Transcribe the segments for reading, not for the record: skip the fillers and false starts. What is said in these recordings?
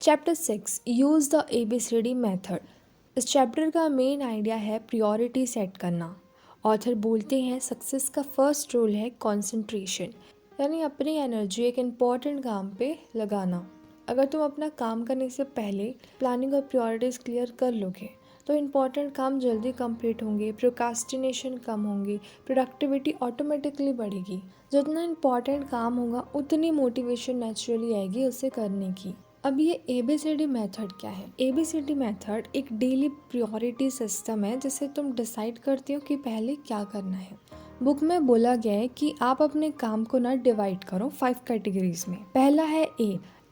Chapter 6 use the ABCD method. इस chapter का main idea है प्रायोरिटी सेट करना। ऑथर बोलते हैं सक्सेस का फर्स्ट रूल है कंसंट्रेशन, यानी अपनी एनर्जी एक इम्पॉर्टेंट काम पे लगाना। अगर तुम अपना काम करने से पहले प्लानिंग और प्रायोरिटीज़ क्लियर कर लोगे तो इम्पॉर्टेंट काम जल्दी कंप्लीट होंगे, प्रोक्रास्टिनेशन कम होंगी, प्रोडक्टिविटी ऑटोमेटिकली बढ़ेगी। जितना इम्पॉर्टेंट काम होगा उतनी मोटिवेशन नेचुरली आएगी उसे करने की। अब ये ABCD मेथड क्या है? ABCD मेथड एक डेली प्रायोरिटी सिस्टम है जिसे तुम डिसाइड करते हो कि पहले क्या करना है। बुक में बोला गया है कि आप अपने काम को ना डिवाइड करो 5 कैटेगरीज में। पहला है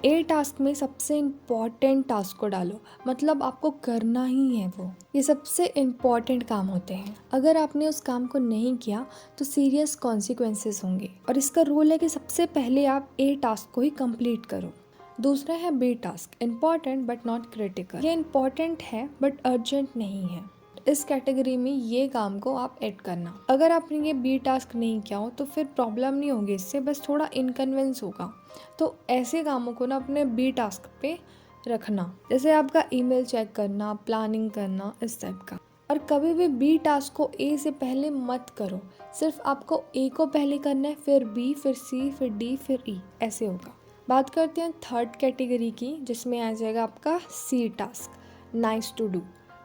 ए टास्क में सबसे इम्पॉर्टेंट टास्क को डालो, मतलब आपको करना ही है वो। ये सबसे इम्पॉर्टेंट काम होते हैं। अगर आपने उस काम को नहीं किया तो सीरियस कॉन्सिक्वेंसेस होंगे। और इसका रूल है कि सबसे पहले आप ए टास्क को ही कंप्लीट करो। दूसरा है B task, important but not critical. ये इम्पॉर्टेंट है बट अर्जेंट नहीं है। इस कैटेगरी में ये काम को आप ऐड करना। अगर आपने ये बी टास्क नहीं किया हो तो फिर प्रॉब्लम नहीं होगी, इससे बस थोड़ा इनकन्वीनियंस होगा। तो ऐसे कामों को ना अपने बी टास्क पे रखना, जैसे आपका ईमेल चेक करना, प्लानिंग करना, इस टाइप का। और कभी भी बी टास्क को ए से पहले मत करो। सिर्फ आपको ए को पहले करना है, फिर बी, फिर सी, फिर डी, फिर ई, ऐसे होगा। बात करते हैं थर्ड कैटेगरी की, जिसमें आ जाएगा आपका सी टास्क, नाइस टू डू।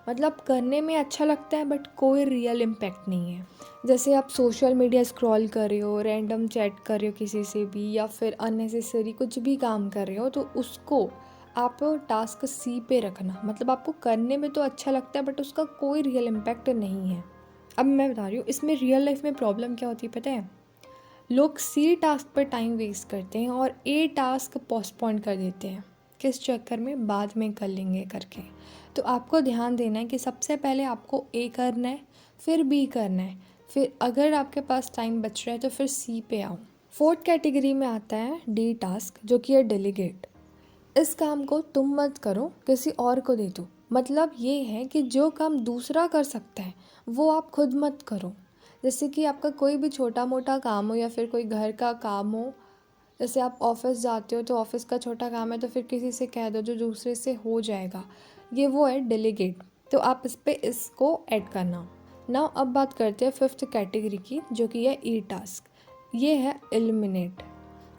मतलब करने में अच्छा लगता है बट कोई रियल इम्पैक्ट नहीं है। जैसे आप सोशल मीडिया स्क्रॉल कर रहे हो, रैंडम चैट कर रहे हो किसी से भी, या फिर अननेसेसरी कुछ भी काम कर रहे हो, तो उसको आप टास्क सी पे रखना। मतलब आपको करने में तो अच्छा लगता है बट उसका कोई रियल इम्पैक्ट नहीं है। अब मैं बता रही हूँ इसमें रियल लाइफ में प्रॉब्लम क्या होती है पता है? लोग सी टास्क पर टाइम वेस्ट करते हैं और ए टास्क पोस्टपोन कर देते हैं। किस चक्कर में? बाद में कर लेंगे करके। तो आपको ध्यान देना है कि सबसे पहले आपको ए करना है, फिर बी करना है, फिर अगर आपके पास टाइम बच रहा है तो फिर सी पे आओ। फोर्थ कैटेगरी में आता है डी टास्क, जो कि है डेलीगेट। इस काम को तुम मत करो, किसी और को दे दो। मतलब ये है कि जो काम दूसरा कर सकता है वो आप खुद मत करो। जैसे कि आपका कोई भी छोटा मोटा काम हो या फिर कोई घर का काम हो। जैसे आप ऑफिस जाते हो तो ऑफिस का छोटा काम है तो फिर किसी से कह दो, जो दूसरे से हो जाएगा। ये वो है डेलीगेट। तो आप इस पे इसको ऐड करना। नाउ अब बात करते हैं फिफ्थ कैटेगरी की, जो कि है ई टास्क। ये है एलिमिनेट।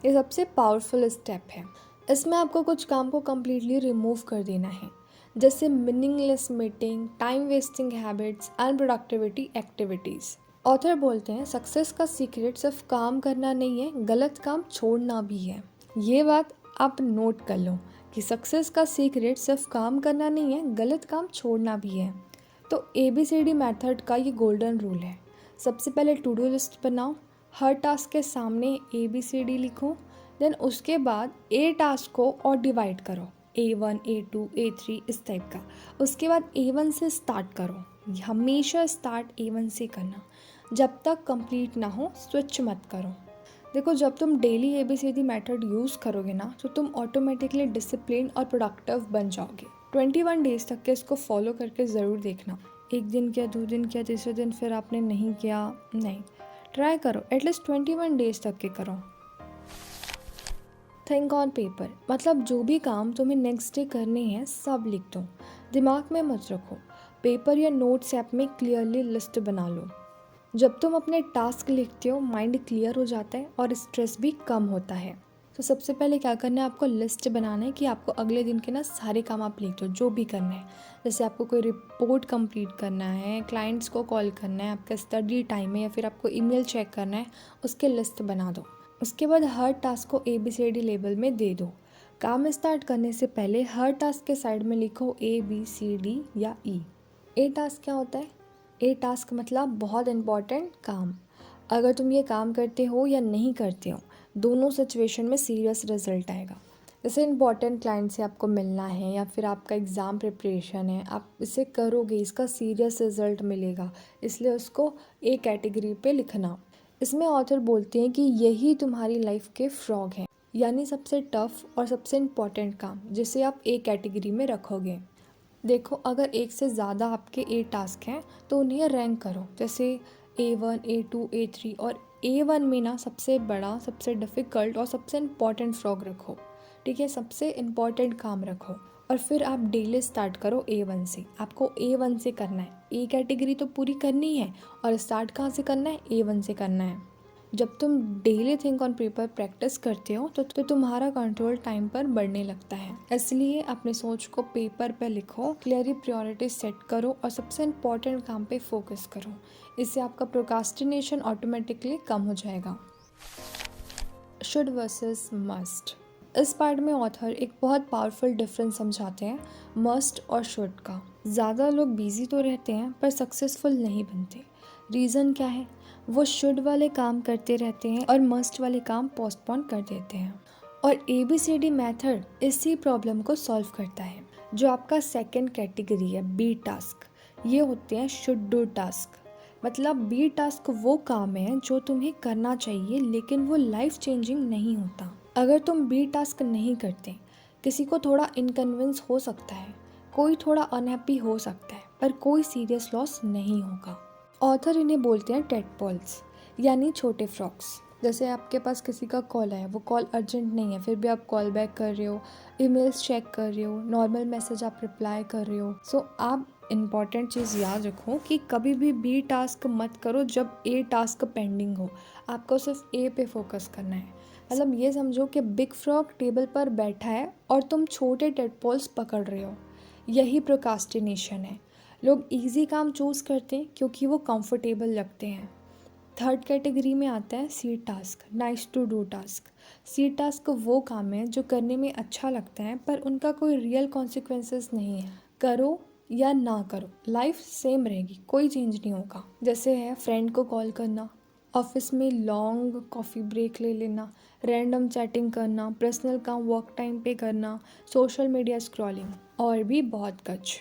ये सबसे पावरफुल स्टेप है। इसमें आपको कुछ काम को कम्प्लीटली रिमूव कर देना है, जैसे meaningless meeting, time wasting habits, unproductivity activities. Author बोलते हैं सक्सेस का सीक्रेट सिर्फ काम करना नहीं है, गलत काम छोड़ना भी है। ये बात आप नोट कर लो कि सक्सेस का सीक्रेट सिर्फ काम करना नहीं है, गलत काम छोड़ना भी है। तो ABCD मेथड का ये गोल्डन रूल है। सबसे पहले टू डू लिस्ट बनाओ, हर टास्क के सामने ABCD लिखो। देन उसके बाद ए टास्क को और डिवाइड करो, A1, A2, A3, इस टाइप का। उसके बाद A1 से स्टार्ट करो। हमेशा स्टार्ट A1 से करना, जब तक कंप्लीट ना हो स्विच मत करो। देखो, जब तुम डेली ABCD मेथड यूज़ करोगे ना तो तुम ऑटोमेटिकली डिसिप्लिन और प्रोडक्टिव बन जाओगे। 21 डेज तक के इसको फॉलो करके ज़रूर देखना। एक दिन किया, 2 दिन किया, तीसरे दिन फिर आपने नहीं किया, नहीं। ट्राई करो, एटलीस्ट 21 डेज तक के करो। थिंक ऑन पेपर, मतलब जो भी काम तुम्हें नेक्स्ट डे करने हैं सब लिख दो। दिमाग में मत रखो, पेपर या नोट्स ऐप में क्लियरली लिस्ट बना लो। जब तुम अपने टास्क लिखते हो माइंड क्लियर हो जाता है और स्ट्रेस भी कम होता है। तो सबसे पहले क्या करना है, आपको लिस्ट बनाना है कि आपको अगले दिन के ना सारे काम आप लिख दो जो भी करना है। जैसे आपको कोई रिपोर्ट कंप्लीट करना है, क्लाइंट्स को कॉल करना है, आपका स्टडी टाइम है, या फिर आपको ईमेल चेक करना है, उसके लिस्ट बना दो। उसके बाद हर टास्क को ABCD लेबल में दे दो। काम स्टार्ट करने से पहले हर टास्क के साइड में लिखो ABCD या E। ए टास्क क्या होता है? ए टास्क मतलब बहुत इम्पॉर्टेंट काम। अगर तुम ये काम करते हो या नहीं करते हो, दोनों सिचुएशन में सीरियस रिजल्ट आएगा। जैसे इम्पॉर्टेंट क्लाइंट से आपको मिलना है या फिर आपका एग्ज़ाम प्रिपरेशन है, आप इसे करोगे, इसका सीरियस रिजल्ट मिलेगा, इसलिए उसको ए कैटेगरी पे लिखना। इसमें ऑथर बोलते हैं कि यही तुम्हारी लाइफ के फ्रॉग हैं, यानी सबसे टफ और सबसे इम्पॉर्टेंट काम, जिसे आप ए कैटेगरी में रखोगे। देखो, अगर एक से ज़्यादा आपके ए टास्क हैं तो उन्हें रैंक करो, जैसे A1, A2, A3। और A1 में ना सबसे बड़ा, सबसे डिफ़िकल्ट और सबसे इम्पॉर्टेंट फ्रॉग रखो। ठीक है, सबसे इम्पॉर्टेंट काम रखो और फिर आप डेली स्टार्ट करो A1 से। आपको A1 से करना है, ए कैटेगरी तो पूरी करनी है और स्टार्ट कहाँ से करना है, A1 से करना है। जब तुम daily think on paper practice करते हो तो तुम्हारा कंट्रोल टाइम पर बढ़ने लगता है। इसलिए अपने सोच को पेपर पर लिखो, क्लियरली प्रायोरिटी सेट करो और सबसे इम्पोर्टेंट काम पे फोकस करो। इससे आपका प्रोक्रास्टिनेशन ऑटोमेटिकली कम हो जाएगा। Should versus must. इस पार्ट में ऑथर एक बहुत पावरफुल डिफरेंस समझाते हैं मस्ट और शुड का। ज़्यादा लोग बिजी तो रहते हैं पर सक्सेसफुल नहीं बनते। रीज़न क्या है, वो शुड वाले काम करते रहते हैं और मस्ट वाले काम पोस्टपोन कर देते हैं। और ABCD मेथड इसी प्रॉब्लम को सॉल्व करता है। जो आपका सेकंड कैटेगरी है B टास्क, ये होते हैं शुड डू टास्क। मतलब B टास्क वो काम है जो तुम्हें करना चाहिए लेकिन वो लाइफ चेंजिंग नहीं होता। अगर तुम B टास्क नहीं करते, किसी को थोड़ा इनकन्वीनियंस हो सकता है, कोई थोड़ा अनहैप्पी हो सकता है, पर कोई सीरियस लॉस नहीं होगा। ऑथर इन्हें बोलते हैं टेडपॉल्स, यानी छोटे फ्रॉक्स। जैसे आपके पास किसी का कॉल आया, वो कॉल अर्जेंट नहीं है, फिर भी आप कॉल बैक कर रहे हो, ईमेल्स चेक कर रहे हो, नॉर्मल मैसेज आप रिप्लाई कर रहे हो। सो आप इम्पॉर्टेंट चीज़ याद रखो कि कभी भी B टास्क मत करो जब A टास्क पेंडिंग हो। आपको सिर्फ A पे फोकस करना है। मतलब ये समझो कि बिग फ्रॉग टेबल पर बैठा है और तुम छोटे टेडपॉल्स पकड़ रहे हो। यही प्रोक्रास्टिनेशन है। लोग इजी काम चूज़ करते हैं क्योंकि वो कंफर्टेबल लगते हैं। थर्ड कैटेगरी में आता है C task, nice to do task. C task वो काम है जो करने में अच्छा लगता है पर उनका कोई रियल कॉन्सिक्वेंसेस नहीं है। करो या ना करो, लाइफ सेम रहेगी, कोई चेंज नहीं होगा। जैसे है फ्रेंड को कॉल करना, ऑफिस में लॉन्ग कॉफ़ी ब्रेक ले लेना, रैंडम चैटिंग करना, पर्सनल काम वर्क टाइम पे करना, सोशल मीडिया स्क्रॉलिंग और भी बहुत कुछ।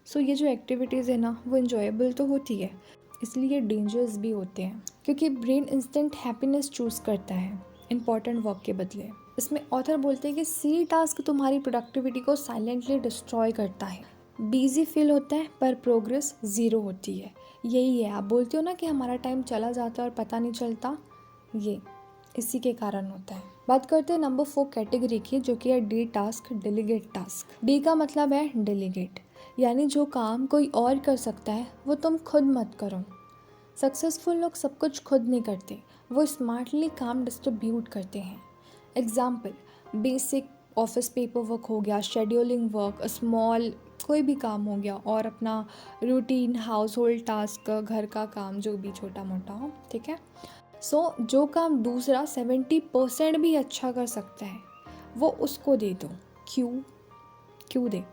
सो ये जो एक्टिविटीज़ है ना, वो इन्जॉयबल तो होती है, इसलिए डेंजरस भी होते हैं क्योंकि ब्रेन इंस्टेंट हैप्पीनेस चूज़ करता है इंपॉर्टेंट वर्क के बदले। इसमें ऑथर बोलते हैं कि C टास्क तुम्हारी प्रोडक्टिविटी को साइलेंटली डिस्ट्रॉय करता है। बिजी फील होता है पर प्रोग्रेस ज़ीरो होती है। यही है, आप बोलते हो ना कि हमारा टाइम चला जाता है और पता नहीं चलता, ये इसी के कारण होता है। बात करते हैं नंबर 4 कैटेगरी की, जो कि है D task, delegate task. D का मतलब है डेलीगेट, यानी जो काम कोई और कर सकता है वो तुम खुद मत करो। सक्सेसफुल लोग सब कुछ खुद नहीं करते, वो स्मार्टली काम डिस्ट्रीब्यूट करते हैं। Example, basic office paper work हो गया, शेड्यूलिंग वर्क, स्मॉल कोई भी काम हो गया, और अपना रूटीन हाउस होल्ड टास्क, घर का काम जो भी छोटा मोटा हो, ठीक है। सो जो काम दूसरा 70% भी अच्छा कर सकता है वो उसको दे दो। क्यों दे?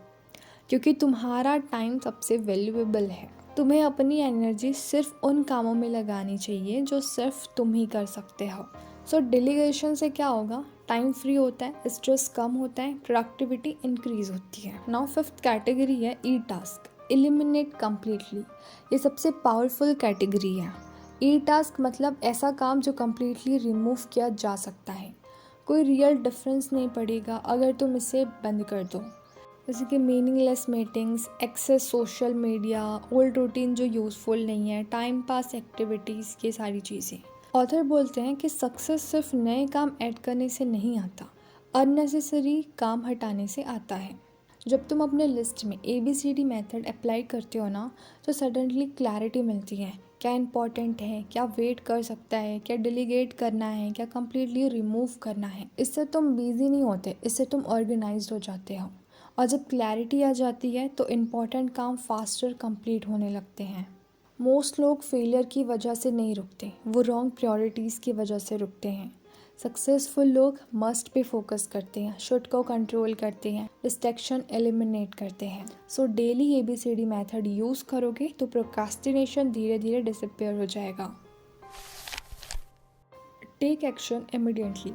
क्योंकि तुम्हारा टाइम सबसे वैल्यूएबल है। तुम्हें अपनी एनर्जी सिर्फ उन कामों में लगानी चाहिए जो सिर्फ तुम ही कर सकते हो। सो डेलीगेशन से क्या होगा, टाइम फ्री होता है, स्ट्रेस कम होता है, प्रोडक्टिविटी इंक्रीज होती है। नाउ 5th कैटेगरी है E टास्क, एलिमिनेट कम्प्लीटली। ये सबसे पावरफुल कैटेगरी है। E टास्क मतलब ऐसा काम जो कम्प्लीटली रिमूव किया जा सकता है। कोई रियल डिफरेंस नहीं पड़ेगा अगर तुम इसे बंद कर दो। जैसे कि meaningless meetings, excess social media, old routine जो यूज़फुल नहीं है, टाइम पास एक्टिविटीज़, ये सारी चीज़ें। ऑथर बोलते हैं कि सक्सेस सिर्फ नए काम ऐड करने से नहीं आता, अननेसेसरी काम हटाने से आता है। जब तुम अपने लिस्ट में ABCD मेथड अप्लाई करते हो ना, तो सडनली क्लैरिटी मिलती है, क्या इंपॉर्टेंट है, क्या वेट कर सकता है, क्या डेलीगेट करना है, क्या कम्प्लीटली रिमूव करना है। इससे तुम बिजी नहीं होते, इससे तुम ऑर्गेनाइज्ड हो जाते हो। और जब क्लैरिटी आ जाती है तो इम्पॉर्टेंट काम फास्टर कंप्लीट होने लगते हैं। मोस्ट लोग फेलियर की वजह से नहीं रुकते, वो रॉन्ग प्रायोरिटीज़ की वजह से रुकते हैं। सक्सेसफुल लोग मस्ट पे फोकस करते हैं, शुड को कंट्रोल करते हैं, डिस्ट्रैक्शन एलिमिनेट करते हैं। So daily ABCD method use करोगे तो प्रोक्रास्टिनेशन धीरे धीरे डिसअपियर हो जाएगा। Take action immediately.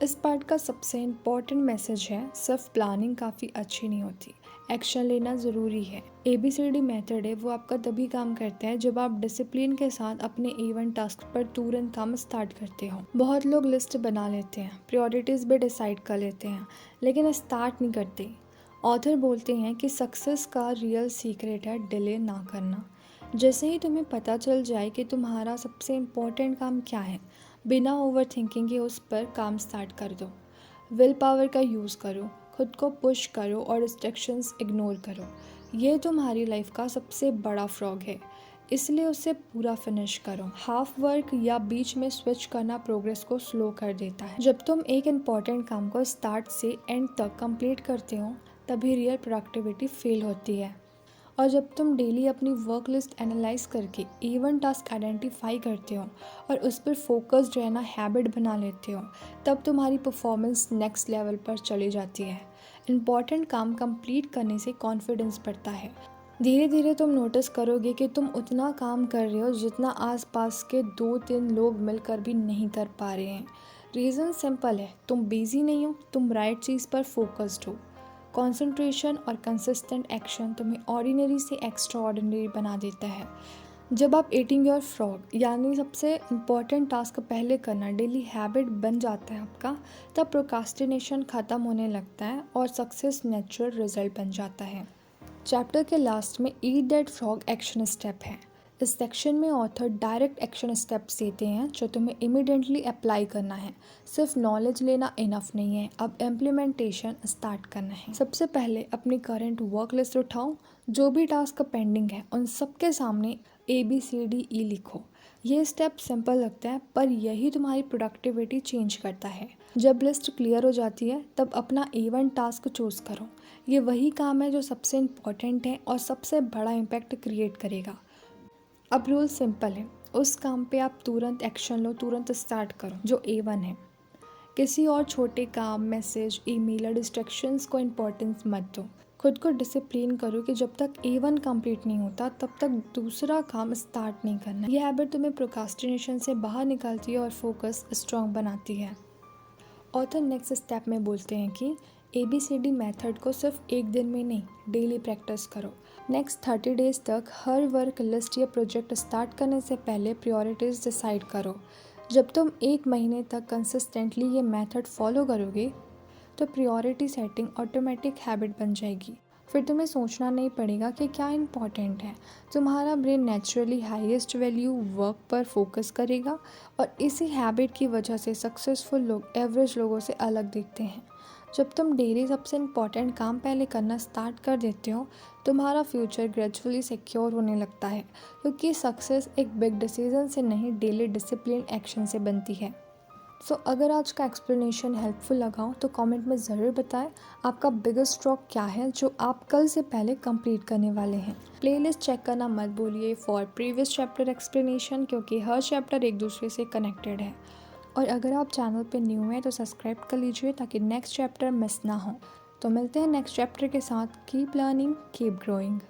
इस पार्ट का सबसे इम्पॉर्टेंट मैसेज है, सिर्फ प्लानिंग काफ़ी अच्छी नहीं होती, एक्शन लेना ज़रूरी है। ABCD मेथड है वो आपका तभी काम करता है जब आप डिसिप्लिन के साथ अपने A1 टास्क पर तुरंत काम स्टार्ट करते हो। बहुत लोग लिस्ट बना लेते हैं, प्रायोरिटीज़ भी डिसाइड कर लेते हैं, लेकिन स्टार्ट नहीं करते। ऑथर बोलते हैं कि सक्सेस का रियल सीक्रेट है डिले ना करना। जैसे ही तुम्हें पता चल जाए कि तुम्हारा सबसे इम्पोर्टेंट काम क्या है, बिना ओवर थिंकिंग के उस पर काम स्टार्ट कर दो। विल पावर का यूज़ करो, खुद को पुश करो और रिस्ट्रिक्शंस इग्नोर करो। ये तुम्हारी लाइफ का सबसे बड़ा फ्रॉग है, इसलिए उसे पूरा फिनिश करो। हाफ वर्क या बीच में स्विच करना प्रोग्रेस को स्लो कर देता है। जब तुम एक इम्पॉर्टेंट काम को स्टार्ट से एंड तक कंप्लीट करते हो तभी रियल प्रोडक्टिविटी फील होती है। और जब तुम डेली अपनी वर्क लिस्ट एनालाइज करके इवन टास्क आइडेंटिफाई करते हो और उस पर फोकस्ड रहना हैबिट बना लेते हो तब तुम्हारी परफॉर्मेंस नेक्स्ट लेवल पर चली जाती है। इम्पॉर्टेंट काम कंप्लीट करने से कॉन्फिडेंस बढ़ता है। धीरे धीरे तुम नोटिस करोगे कि तुम उतना काम कर रहे हो जितना आसपास के 2-3 लोग मिलकर भी नहीं कर पा रहे हैं। रीज़न सिंपल है, तुम बिजी नहीं हो, तुम राइट चीज़ पर फोकस्ड हो। कंसंट्रेशन और कंसिस्टेंट एक्शन तुम्हें ऑर्डिनरी से एक्स्ट्रा ऑर्डिनरी बना देता है। जब आप ईटिंग योर फ्रॉग यानी सबसे इम्पॉर्टेंट टास्क पहले करना डेली हैबिट बन जाता है आपका, तब प्रोक्रास्टिनेशन ख़त्म होने लगता है और सक्सेस नेचुरल रिजल्ट बन जाता है। चैप्टर के लास्ट में eat that frog action step है। इस सेक्शन में ऑथर डायरेक्ट एक्शन स्टेप्स देते हैं जो तुम्हें इमीडिएटली अप्लाई करना है। सिर्फ नॉलेज लेना इनफ नहीं है, अब इम्प्लीमेंटेशन स्टार्ट करना है। सबसे पहले अपनी करंट वर्क लिस्ट उठाओ, जो भी टास्क पेंडिंग है उन सबके सामने ABCDE लिखो। ये स्टेप सिंपल लगता है पर यही तुम्हारी प्रोडक्टिविटी चेंज करता है। जब लिस्ट क्लियर हो जाती है तब अपना A1 टास्क चूज़ करो। ये वही काम है जो सबसे इम्पॉर्टेंट है और सबसे बड़ा इम्पैक्ट क्रिएट करेगा। अब रूल सिंपल है, उस काम पे आप तुरंत एक्शन लो, तुरंत स्टार्ट करो जो A1 है। किसी और छोटे काम, मैसेज, ईमेल या डिस्ट्रैक्शंस को इम्पोर्टेंस मत दो। खुद को डिसिप्लिन करो कि जब तक A1 कंप्लीट नहीं होता तब तक दूसरा काम स्टार्ट नहीं करना। यह हैबिट तुम्हें प्रोक्रास्टिनेशन से बाहर निकालती है और फोकस स्ट्रॉन्ग बनाती है। ऑथर नेक्स्ट स्टेप में बोलते हैं कि ABCD मेथड को सिर्फ एक दिन में नहीं, डेली प्रैक्टिस करो। नेक्स्ट 30 डेज तक हर वर्क लिस्ट या प्रोजेक्ट स्टार्ट करने से पहले प्रायोरिटीज़ डिसाइड करो। जब तुम एक महीने तक कंसिस्टेंटली ये मेथड फॉलो करोगे तो प्रायोरिटी सेटिंग ऑटोमेटिक हैबिट बन जाएगी। फिर तुम्हें सोचना नहीं पड़ेगा कि क्या इम्पॉर्टेंट है। तुम्हारा brain naturally highest value work पर फोकस करेगा और इसी हैबिट की वजह से सक्सेसफुल लोग एवरेज लोगों से अलग दिखते हैं। जब तुम डेली सबसे इम्पॉर्टेंट काम पहले करना स्टार्ट कर देते हो तुम्हारा फ्यूचर ग्रेजुअली सिक्योर होने लगता है, क्योंकि सक्सेस एक बिग डिसीजन से नहीं, डेली डिसिप्लिन एक्शन से बनती है। अगर आज का एक्सप्लेनेशन हेल्पफुल लगा हो तो कमेंट में ज़रूर बताएं आपका बिगेस्ट स्ट्रोक क्या है जो आप कल से पहले कंप्लीट करने वाले हैं। प्लेलिस्ट चेक करना मत भूलिए फॉर प्रीवियस चैप्टर एक्सप्लेनेशन, क्योंकि हर चैप्टर एक दूसरे से कनेक्टेड है। और अगर आप चैनल पे न्यू हैं तो सब्सक्राइब कर लीजिए ताकि नेक्स्ट चैप्टर मिस ना हो। तो मिलते हैं नेक्स्ट चैप्टर के साथ। Keep learning, keep growing.